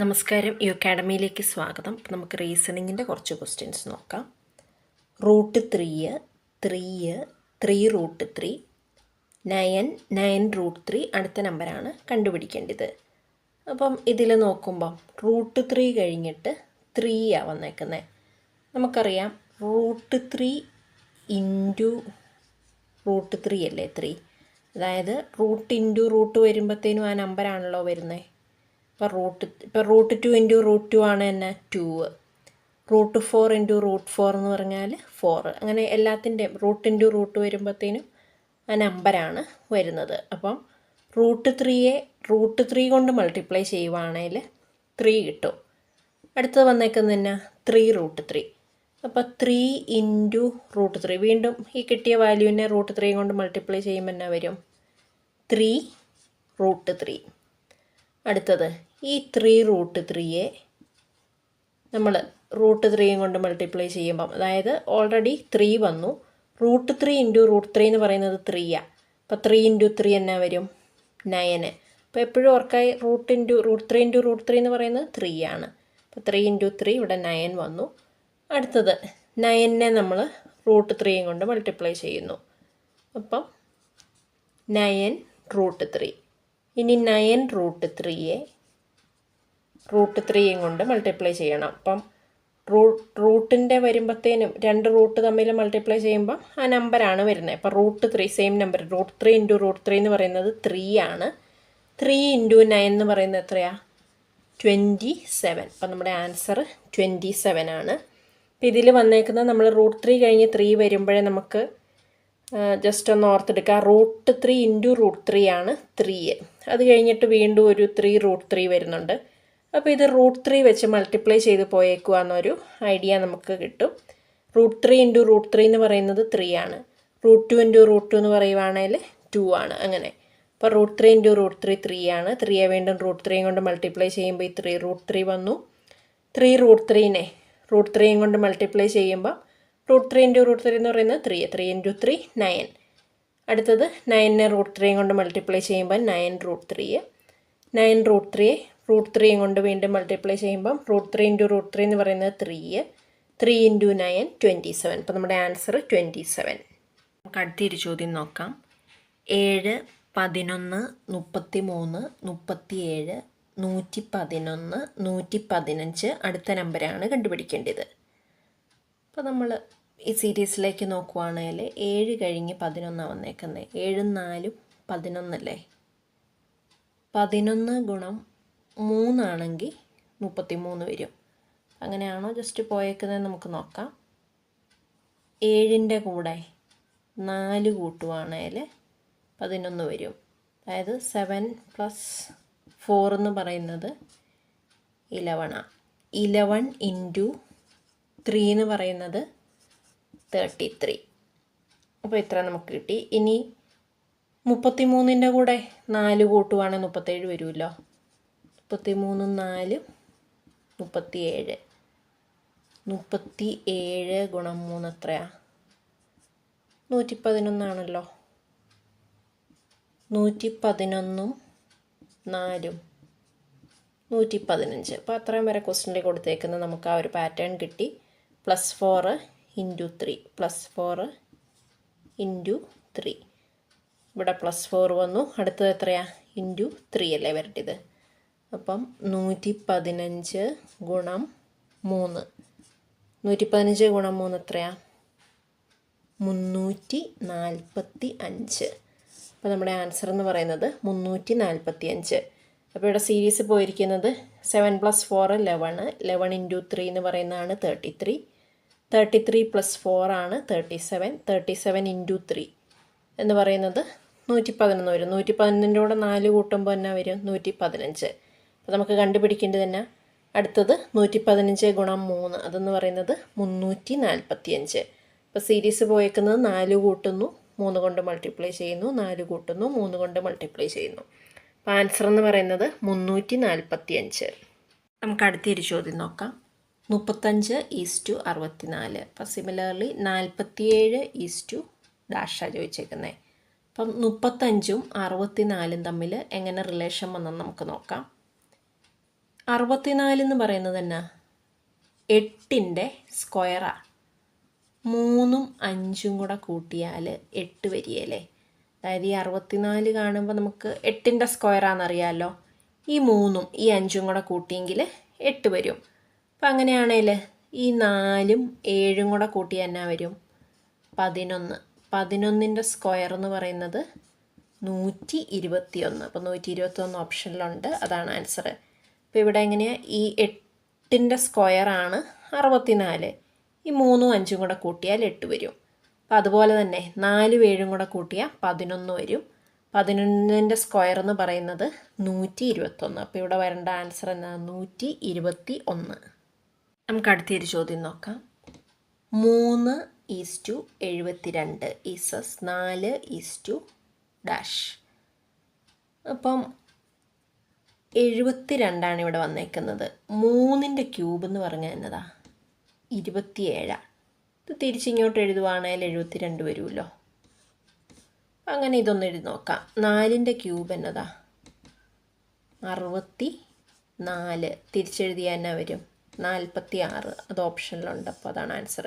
നമസ്കാരം, യു അക്കാഡമിയിലേക്ക് സ്വാഗതം. അപ്പോൾ നമുക്ക് റീസണിങ്ങിൻ്റെ കുറച്ച് ക്വസ്റ്റ്യൻസ് നോക്കാം. റൂട്ട് 3, 3 റൂട്ട് 3, 9 റൂട്ട് 3 അടുത്ത നമ്പറാണ് കണ്ടുപിടിക്കേണ്ടത്. അപ്പം ഇതിൽ നോക്കുമ്പം റൂട്ട് 3 കഴിഞ്ഞിട്ട് 3 വന്നേക്കുന്നത്. നമുക്കറിയാം റൂട്ട് 3 ഇൻറ്റു റൂട്ട് 3 അല്ലേ 3, അതായത് റൂട്ട് ഇൻറ്റു റൂട്ട് വരുമ്പോഴത്തേനും ആ നമ്പറാണല്ലോ വരുന്നത്. ഇപ്പോൾ റൂട്ട് 2 ഇൻറ്റു റൂട്ട് 2 ആണ് തന്നെ 2, റൂട്ട് 4 ഇൻറ്റു റൂട്ട് 4 എന്ന് പറഞ്ഞാൽ 4. അങ്ങനെ എല്ലാത്തിൻ്റെയും റൂട്ട് ഇൻറ്റു റൂട്ട് വരുമ്പോഴത്തേനും ആ നമ്പറാണ് വരുന്നത്. അപ്പം റൂട്ട് 3യെ റൂട്ട് 3 കൊണ്ട് മൾട്ടിപ്ലൈ ചെയ്യുവാണെങ്കിൽ 3 കിട്ടും. അടുത്തത് വന്നേക്കുന്നത് തന്നെ 3 റൂട്ട് 3. അപ്പോൾ 3 ഇൻറ്റു റൂട്ട് 3, വീണ്ടും ഈ കിട്ടിയ വാല്യൂവിനെ റൂട്ട് 3 കൊണ്ട് മൾട്ടിപ്ലൈ ചെയ്യുമ്പോൾ എന്നാ വരും? 3 റൂട്ട് 3. അടുത്തത് ഈ 3 റൂട്ട് 3യെ നമ്മൾ റൂട്ട് 3 കൊണ്ട് മൾട്ടിപ്ലൈ ചെയ്യുമ്പം, അതായത് ഓൾറെഡി 3 വന്നു, റൂട്ട് 3 ഇൻറ്റു റൂട്ട് 3 എന്ന് പറയുന്നത് 3. അപ്പോൾ 3 ഇൻറ്റു 3 എന്നാ വരും? 9. അപ്പോൾ എപ്പോഴും ഓർക്കായി റൂട്ട് 3 ഇൻറ്റു റൂട്ട് 3 എന്ന് പറയുന്നത് 3 ആണ്. അപ്പോൾ 3 ഇൻറ്റു 3 ഇവിടെ 9 വന്നു. അടുത്തത് 9നെ നമ്മൾ റൂട്ട് 3 കൊണ്ട് മൾട്ടിപ്ലൈ ചെയ്യുന്നു. അപ്പം 9 റൂട്ട് 3. ഇനി 9 റൂട്ട് 3യെ റൂട്ട് 3 കൊണ്ട് മൾട്ടിപ്ലൈ ചെയ്യണം. അപ്പം റൂട്ടിൻ്റെ വരുമ്പോഴത്തേനും രണ്ട് റൂട്ട് തമ്മിൽ മൾട്ടിപ്ലൈ ചെയ്യുമ്പോൾ ആ നമ്പറാണ് വരുന്നത്. അപ്പോൾ root 3 same number, root 3 into root 3 എന്ന് പറയുന്നത് 3 ആണ്. 3 ഇൻറ്റു 9 എന്ന് പറയുന്നത് എത്രയാണ്? 27. അപ്പം നമ്മുടെ ആൻസർ 27 ആണ്. അപ്പോൾ ഇതിൽ വന്നേക്കുന്നത് നമ്മൾ റൂട്ട് 3 കഴിഞ്ഞ് 3 വരുമ്പോഴേ നമുക്ക് ജസ്റ്റ് ഒന്ന് ഓർത്തെടുക്കുക. റൂട്ട് 3 ഇൻറ്റു റൂട്ട് 3 ആണ് 3. അത് കഴിഞ്ഞിട്ട് വീണ്ടും ഒരു 3 റൂട്ട് 3 വരുന്നുണ്ട്. അപ്പോൾ ഇത് റൂട്ട് 3 വെച്ച് മൾട്ടിപ്ലൈ ചെയ്ത് പോയേക്കുക എന്നൊരു ഐഡിയ നമുക്ക് കിട്ടും. റൂട്ട് 3 ഇൻറ്റു റൂട്ട് 3 എന്ന് പറയുന്നത് 3 ആണ്. റൂട്ട് 2 ഇൻറ്റു റൂട്ട് 2 എന്ന് പറയുവാണെങ്കിൽ 2 ആണ്. അങ്ങനെ അപ്പോൾ റൂട്ട് 3 ഇൻറ്റു റൂട്ട് 3 3 ആണ്. 3യെ വീണ്ടും റൂട്ട് 3 കൊണ്ട് മൾട്ടിപ്ലൈ ചെയ്യുമ്പോൾ ഈ 3 റൂട്ട് 3 വന്നു. 3 റൂട്ട് 3നെ റൂട്ട് 3 കൊണ്ട് മൾട്ടിപ്ലൈ ചെയ്യുമ്പോൾ റൂട്ട് 3 ഇൻറ്റു റൂട്ട് 3 എന്ന് പറയുന്നത് 3. 3 ഇൻറ്റു 3 9. അടുത്തത് 9നെ റൂട്ട് 3 കൊണ്ട് മൾട്ടിപ്ലൈ ചെയ്യുമ്പോൾ 9 റൂട്ട് 3. 9 റൂട്ട് 3യെ റൂട്ട് 3 കൊണ്ട് വീണ്ടും മൾട്ടിപ്ലൈ ചെയ്യുമ്പം റൂട്ട് 3 ഇൻറ്റു റൂട്ട് 3 എന്ന് പറയുന്നത് 3. 3 ഇൻറ്റു 9 27. അപ്പോൾ നമ്മുടെ ആൻസർ 27. നമുക്ക് അടുത്തൊരു ചോദ്യം നോക്കാം. 7, 11, 33, 37, 111, 115 അടുത്ത നമ്പറാണ് കണ്ടുപിടിക്കേണ്ടത്. അപ്പോൾ നമ്മൾ ഈ സീരീസിലേക്ക് നോക്കുവാണെങ്കിൽ 7 കഴിഞ്ഞ് 11 വന്നേക്കുന്നത്. 7 4 11 അല്ലേ? 11 ഗുണം 3 ആണെങ്കിൽ 33 വരും. അങ്ങനെയാണോ ജസ്റ്റ് പോയേക്കുന്നത് നമുക്ക് നോക്കാം. 7ൻ്റെ കൂടെ 4 കൂട്ടുവാണെങ്കിൽ 11 വരും. അതായത് 7 + 4 എന്ന് പറയുന്നത് 11 ആണ്. 11 ഇൻറ്റു 3 എന്ന് പറയുന്നത് 33. അപ്പോൾ ഇത്ര നമുക്ക് കിട്ടി. ഇനി 33ൻ്റെ കൂടെ 4 കൂട്ടുവാണെങ്കിൽ 37 വരുമല്ലോ. 33 4 37. 37 ഗുണം 3 എത്രയാണ്? 111 ആണല്ലോ. 111 4 115. അപ്പോൾ അത്രയും വരെ ക്വസ്റ്റ്യനിൽ കൊടുത്തേക്കുന്നത് നമുക്ക് ആ ഒരു പാറ്റേൺ കിട്ടി. +4 ഇൻറ്റു 3, +4 ഇൻറ്റു 3. ഇവിടെ +4 വന്നു. അടുത്തത് എത്രയാണ്? ഇൻറ്റു 3 അല്ലേ വരേണ്ടത്. അപ്പം 115 ഗുണം 3. 115 ഗുണം 3 എത്രയാണ്? 345. അപ്പോൾ നമ്മുടെ ആൻസർ എന്ന് പറയുന്നത് 345. അപ്പോൾ ഇവിടെ സീരീസ് പോയിരിക്കുന്നത് 7 + 4 11. 11 ഇൻറ്റു 3 എന്ന് പറയുന്നതാണ് 33. 33 + 4 ആണ് 37. 37 ഇൻറ്റു 3 എന്ന് പറയുന്നത് 111 വരും. 111ൻ്റെ കൂടെ 4 കൂട്ടുമ്പോൾ എന്നാ വരും? 115. അപ്പോൾ നമുക്ക് കണ്ടുപിടിക്കേണ്ടത് തന്നെ അടുത്തത് 115 ഗുണം 3, അതെന്ന് പറയുന്നത് 345. അപ്പോൾ സീരീസ് പോയേക്കുന്നത് 4 കൂട്ടുന്നു 3 കൊണ്ട് മൾട്ടിപ്ലൈ ചെയ്യുന്നു, 4 കൂട്ടുന്നു 3 കൊണ്ട് മൾട്ടിപ്ലൈ ചെയ്യുന്നു. അപ്പോൾ ആൻസർ എന്ന് പറയുന്നത് 345. നമുക്ക് അടുത്തൊരു ചോദ്യം നോക്കാം. 35:64. അപ്പോൾ സിമിലർലി 47 ഡാഷാണ് ചോദിച്ചേക്കുന്നത്. അപ്പം 35ഉം 64ഉം തമ്മിൽ എങ്ങനെ റിലേഷൻ വന്നെന്ന് നമുക്ക് നോക്കാം. 64 എന്ന് പറയുന്നത് തന്നെ 8ൻ്റെ സ്ക്വയറാണ്. 3ഉം 5ഉം കൂടെ കൂട്ടിയാൽ 8 വരികയല്ലേ. അതായത് ഈ 64 കാണുമ്പോൾ നമുക്ക് 8ൻ്റെ സ്ക്വയറാണെന്നറിയാമല്ലോ. ഈ 3ഉം ഈ 5ഉം കൂടെ കൂട്ടിയെങ്കിൽ 8 വരും. അപ്പം അങ്ങനെയാണെങ്കിൽ ഈ 4ഉം 7ഉം കൂടെ കൂട്ടിയാൽ എന്നാ വരും? 11. 11ൻ്റെ സ്ക്വയർ എന്ന് പറയുന്നത് 121. അപ്പോൾ 121 ഓപ്ഷനിലുണ്ട്, അതാണ് ആൻസർ. അപ്പോൾ ഇവിടെ എങ്ങനെയാണ്? ഈ 8ൻ്റെ സ്ക്വയറാണ് 64. ഈ 3ഉം 5ഉം കൂടെ കൂട്ടിയാൽ 8 വരും. അപ്പോൾ അതുപോലെ തന്നെ 4ഉം 7ഉം കൂടെ കൂട്ടിയാൽ 11 വരും. 11ൻ്റെ സ്ക്വയർ എന്ന് പറയുന്നത് 121. അപ്പോൾ ഇവിടെ വരേണ്ട ആൻസർ എന്താണ്? 121. നമുക്ക് അടുത്തൊരു ചോദ്യം നോക്കാം. 3:72 ഈസസ് 4:. അപ്പം 72 ഇവിടെ വന്നേക്കുന്നത്. 3ൻ്റെ ക്യൂബ് എന്ന് പറഞ്ഞാൽ എന്നതാ? 27. ഇത് തിരിച്ചിങ്ങോട്ട് എഴുതുവാണെങ്കിൽ 72 വരുമല്ലോ. അങ്ങനെ ഇതൊന്ന് എഴുതി നോക്കാം. 4ൻ്റെ ക്യൂബ് എന്നതാ? 64. തിരിച്ചെഴുതിയാൽ എന്നാ വരും? 46. അത് ഓപ്ഷനിലുണ്ട്. അപ്പോൾ അതാണ് ആൻസർ.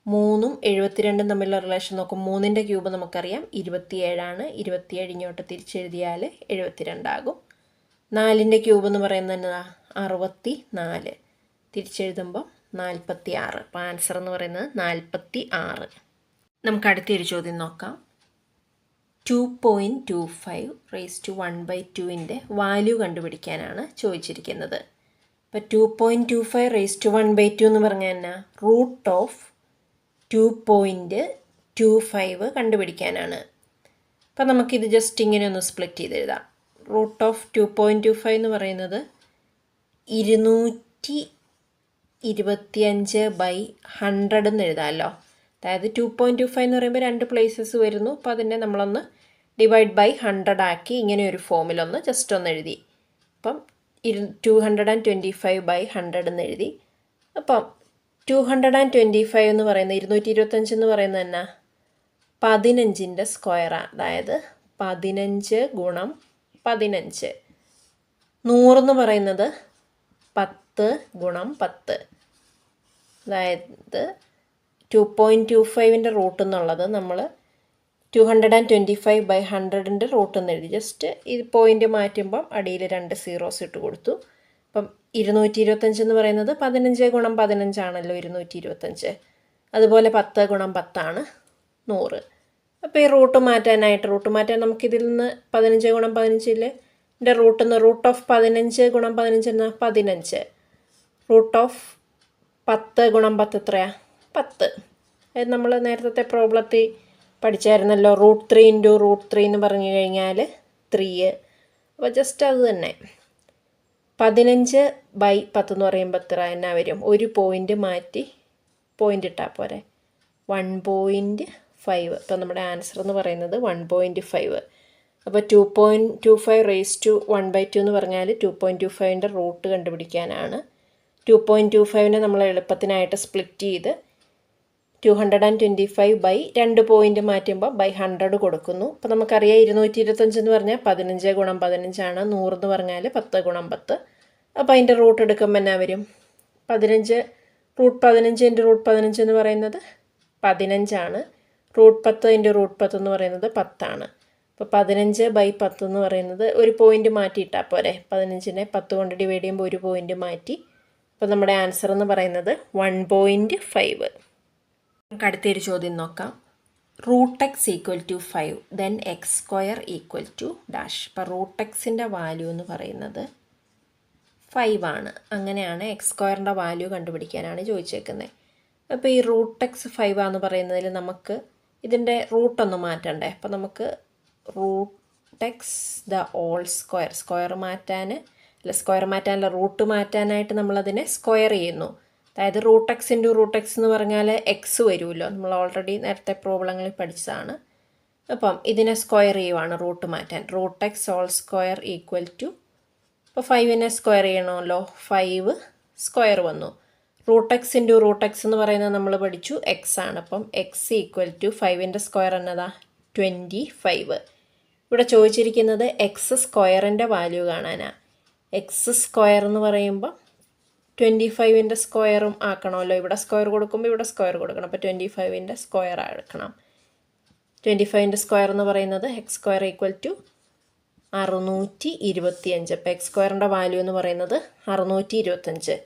3ഉം 72ഉം തമ്മിലുള്ള റിലേഷൻ നോക്കും. 3ൻ്റെ ക്യൂബ് നമുക്കറിയാം 27 ആണ്. 27 ഇങ്ങോട്ട് തിരിച്ചെഴുതിയാൽ 72 ആകും. 4ൻ്റെ ക്യൂബ് എന്ന് പറയുന്നത് എന്നതാ? 64. തിരിച്ചെഴുതുമ്പോൾ 46. അപ്പോൾ ആൻസർ എന്ന് പറയുന്നത് 46. നമുക്ക് അടുത്തൊരു ചോദ്യം നോക്കാം. 2.25 1/2ൻ്റെ വാല്യൂ കണ്ടുപിടിക്കാനാണ് ചോദിച്ചിരിക്കുന്നത്. അപ്പോൾ 2.25 1/2 എന്ന് പറഞ്ഞാൽ എന്നാ? റൂട്ട് ഓഫ് 2.25 കണ്ടുപിടിക്കാനാണ്. അപ്പോൾ നമുക്കിത് ജസ്റ്റ് ഇങ്ങനെ ഒന്ന് സ്പ്ലിറ്റ് ചെയ്ത് എഴുതാം. റൂട്ട് ഓഫ് 2.25 എന്ന് പറയുന്നത് 225/100 എന്ന് എഴുതാമല്ലോ. അതായത് 2.25 എന്ന് പറയുമ്പോൾ 2 പ്ലേസസ് വരുന്നു. അപ്പോൾ അതിനെ നമ്മളൊന്ന് ഡിവൈഡ് ബൈ 100 ആക്കി ഇങ്ങനെ ഒരു ഫോമിലൊന്ന് ജസ്റ്റ് ഒന്ന് എഴുതി. അപ്പം 225/100 എന്ന് എഴുതി. അപ്പം 225 എന്ന് പറയുന്നത് 225 എന്ന് പറയുന്നത് എന്നാ? 15ൻ്റെ സ്ക്വയറാണ്. അതായത് 15 ഗുണം 15. 100 എന്ന് പറയുന്നത് 10 ഗുണം 10. അതായത് 2.25ൻ്റെ റൂട്ട് എന്നുള്ളത് നമ്മൾ 225/100ൻ്റെ റൂട്ട് എന്ന് എഴുതി. ജസ്റ്റ് ഈ പോയിൻ്റ് മാറ്റുമ്പം അടിയിൽ 2 സീറോസ് ഇട്ട് കൊടുത്തു. അപ്പം 225 എന്ന് പറയുന്നത് 15 ഗുണം 15 ആണല്ലോ 225. അതുപോലെ 10 ഗുണം 10 ആണ് 100. അപ്പോൾ ഈ റൂട്ട് മാറ്റാൻ നമുക്കിതിൽ നിന്ന് 15 ഗുണം 15ൻ്റെ റൂട്ട് ഓഫ് 15 ഗുണം 15 എന്നാൽ 15. റൂട്ട് ഓഫ് 10 ഗുണം 10 എത്രയാണ്? 10. അതായത് നമ്മൾ നേരത്തെ പ്രോബ്ലത്തിൽ പഠിച്ചായിരുന്നല്ലോ, √3 × √3 എന്ന് പറഞ്ഞു കഴിഞ്ഞാൽ 3. അപ്പോൾ ജസ്റ്റ് അത് തന്നെ 15/10 എന്ന് പറയുമ്പോൾ എത്ര എന്നാ വരും? ഒരു പോയിൻ്റ് മാറ്റി പോയിൻ്റ് ഇട്ടാൽ പോരെ, 1.5. അപ്പോൾ നമ്മുടെ ആൻസർ എന്ന് പറയുന്നത് 1.5. അപ്പോൾ 2.25 1/2 എന്ന് പറഞ്ഞാൽ 2.25ൻ്റെ റൂട്ട് കണ്ടുപിടിക്കാനാണ്. 2.25നെ നമ്മൾ എളുപ്പത്തിനായിട്ട് സ്പ്ലിറ്റ് ചെയ്ത് 225/2 പോയിൻ്റ് മാറ്റുമ്പോൾ /100 കൊടുക്കുന്നു. അപ്പോൾ നമുക്കറിയാം 225 എന്ന് പറഞ്ഞാൽ 15 ഗുണം 15 ആണ്. 100 എന്ന് പറഞ്ഞാൽ 10 ഗുണം 10. അപ്പോൾ അതിൻ്റെ റൂട്ട് എടുക്കുമ്പോൾ എന്നാ വരും? 15 √15 × √15 എന്ന് പറയുന്നത് 15 ആണ്. √10 × √10 എന്ന് പറയുന്നത് 10 ആണ്. അപ്പോൾ 15/10 എന്ന് പറയുന്നത് ഒരു പോയിൻ്റ് മാറ്റിയിട്ടാൽ പോരെ. 15നെ 10 കൊണ്ട് ഡിവൈഡ് ചെയ്യുമ്പോൾ ഒരു പോയിൻ്റ് മാറ്റി. അപ്പോൾ നമ്മുടെ ആൻസർ എന്ന് പറയുന്നത് 1.5. നമുക്ക് അടുത്തൊരു ചോദ്യം നോക്കാം. √x = 5 then x² = അപ്പോൾ √xൻ്റെ വാല്യൂ എന്ന് പറയുന്നത് 5 ആണ്. അങ്ങനെയാണ് x² വാല്യൂ കണ്ടുപിടിക്കാനാണ് ചോദിച്ചേക്കുന്നത്. അപ്പോൾ ഈ √x 5 ആണെന്ന് പറയുന്നതിൽ നമുക്ക് ഇതിൻ്റെ റൂട്ടൊന്ന് മാറ്റണ്ടേ. അപ്പോൾ നമുക്ക് √x സ്ക്വയർ മാറ്റാനല്ല റൂട്ട് മാറ്റാനായിട്ട് നമ്മളതിനെ സ്ക്വയർ ചെയ്യുന്നു. അതായത് √x × √x എന്ന് പറഞ്ഞാൽ എക്സ് വരുമല്ലോ. നമ്മൾ ഓൾറെഡി നേരത്തെ പ്രോബ്ലങ്ങളിൽ പഠിച്ചതാണ്. അപ്പം ഇതിനെ സ്ക്വയർ ചെയ്യുവാണ് റൂട്ട് മാറ്റാൻ. √x² = ഇപ്പോൾ 5നെ സ്ക്വയർ ചെയ്യണമല്ലോ. 5 സ്ക്വയർ വന്നു. √x × √x എന്ന് പറയുന്നത് നമ്മൾ പഠിച്ചു എക്സ് ആണ്. അപ്പം x = 5ൻ്റെ സ്ക്വയർ എന്നതാ? 25. ഇവിടെ ചോദിച്ചിരിക്കുന്നത് x² വാല്യൂ കാണാനാണ്. എക്സ് സ്ക്വയർ എന്ന് പറയുമ്പോൾ 25ൻ്റെ സ്ക്വയറും ആക്കണമല്ലോ. ഇവിടെ സ്ക്വയർ കൊടുക്കുമ്പോൾ ഇവിടെ സ്ക്വയർ കൊടുക്കണം. അപ്പോൾ 25ൻ്റെ സ്ക്വയർ എടുക്കണം. 25ൻ്റെ സ്ക്വയർ എന്ന് പറയുന്നത് എക്സ് സ്ക്വയർ ഈക്വൽ ടു 625. അപ്പോൾ എക്സ് സ്ക്വയറിൻ്റെ വാല്യൂ എന്ന് പറയുന്നത് 625.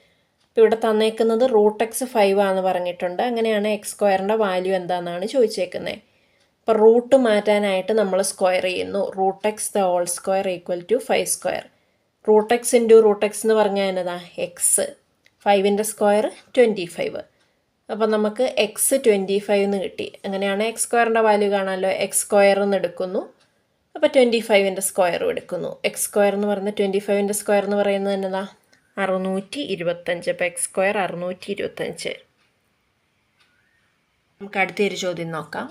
അപ്പോൾ ഇവിടെ തന്നേക്കുന്നത് √x5 ആണെന്ന് പറഞ്ഞിട്ടുണ്ട്. അങ്ങനെയാണ് എക്സ് സ്ക്വയറിൻ്റെ വാല്യൂ എന്താണെന്നാണ് ചോദിച്ചേക്കുന്നത്. അപ്പോൾ റൂട്ട് മാറ്റാനായിട്ട് നമ്മൾ സ്ക്വയർ ചെയ്യുന്നു. √x² equal to 5 square. √x into √x എന്ന് പറഞ്ഞാൽ എന്നതാ എക്സ്. 5ൻ്റെ സ്ക്വയർ 25. അപ്പോൾ നമുക്ക് എക്സ് 25 എന്ന് കിട്ടി. അങ്ങനെയാണ് എക്സ് സ്ക്വയറിൻ്റെ വാല്യൂ കാണാമല്ലോ. എക്സ് സ്ക്വയർ എന്ന് എടുക്കുന്നു. അപ്പോൾ 25ൻ്റെ സ്ക്വയറും എടുക്കുന്നു. എക്സ് സ്ക്വയർ എന്ന് പറയുന്നത് 25ൻ്റെ സ്ക്വയർ എന്ന് പറയുന്നത് എന്നതാ 625. അപ്പോൾ എക്സ് സ്ക്വയർ 625. നമുക്ക് അടുത്തൊരു ചോദ്യം നോക്കാം.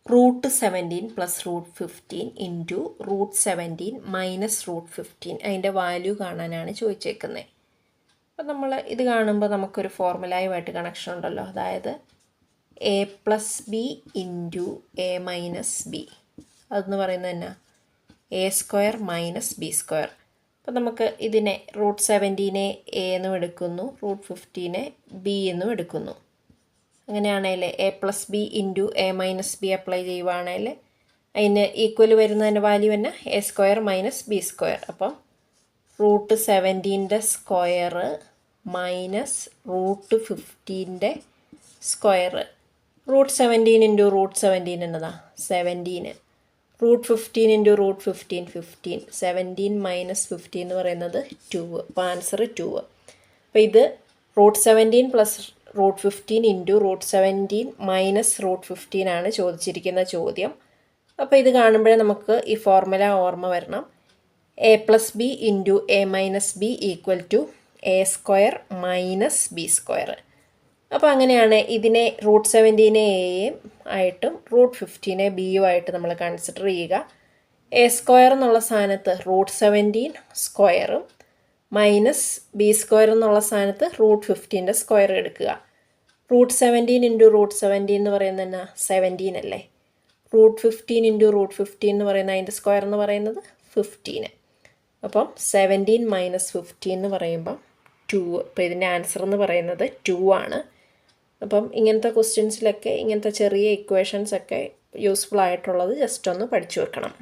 √17 പ്ലസ് √15 ഇൻറ്റു √17 മൈനസ് √15 അതിൻ്റെ വാല്യൂ കാണാനാണ് ചോദിച്ചേക്കുന്നത്. അപ്പോൾ നമ്മൾ ഇത് കാണുമ്പോൾ നമുക്കൊരു ഫോർമുലയുമായിട്ട് കണക്ഷൻ ഉണ്ടല്ലോ. അതായത് a+b ഇൻറ്റു a-b. അതെന്ന് പറയുന്നത് തന്നെ a² മൈനസ് b². അപ്പോൾ നമുക്ക് ഇതിനെ √17നെ a എന്നും എടുക്കുന്നു, √15നെ b എന്നും എടുക്കുന്നു. അങ്ങനെയാണെങ്കിൽ a+b ഇൻറ്റു a-b അപ്ലൈ ചെയ്യുവാണെങ്കിൽ അതിന് ഈക്വൽ വരുന്നതിൻ്റെ വാല്യൂ തന്നെ a² മൈനസ് b². അപ്പം √17ൻ്റെ സ്ക്വയർ മൈനസ് √15ൻ്റെ സ്ക്വയർ. √17 ഇൻറ്റു √17 എന്നതാ 17. √15 ഇൻറ്റു √15 15. 17 മൈനസ് 15 എന്ന് പറയുന്നത് 2. അപ്പോൾ ആൻസർ 2. അപ്പോൾ ഇത് √17 പ്ലസ് √15 ഇൻറ്റു √17 മൈനസ് √15 ആണ് ചോദിച്ചിരിക്കുന്ന ചോദ്യം. അപ്പോൾ ഇത് കാണുമ്പോഴേ നമുക്ക് ഈ ഫോർമുല ഓർമ്മ വരണം. a+b into a-b equal to a² minus b². അപ്പോൾ അങ്ങനെയാണ് ഇതിനെ √17നെ എയും ആയിട്ടും √15നെ ബിയും ആയിട്ട് നമ്മൾ കൺസിഡർ ചെയ്യുക. a² എന്നുള്ള സ്ഥാനത്ത് √17 സ്ക്വയറും മൈനസ് b² എന്നുള്ള സ്ഥാനത്ത് √15ൻ്റെ സ്ക്വയർ എടുക്കുക. √17 ഇൻറ്റു √17 എന്ന് പറയുന്നത് തന്നെ 17 അല്ലേ. √15 ഇൻറ്റു √15 എന്ന് പറയുന്നത് അതിൻ്റെ സ്ക്വയർ എന്ന് പറയുന്നത് 15. അപ്പം 17 മൈനസ് 15 എന്ന് പറയുമ്പം 2. അപ്പോൾ ഇതിൻ്റെ ആൻസർ എന്ന് പറയുന്നത് 2 ആണ്. അപ്പം ഇങ്ങനത്തെ ക്വസ്റ്റ്യൻസിലൊക്കെ ഇങ്ങനത്തെ ചെറിയ ഇക്വേഷൻസൊക്കെ യൂസ്ഫുൾ ആയിട്ടുള്ളത് ജസ്റ്റ് ഒന്ന് പഠിച്ചു വെക്കണം.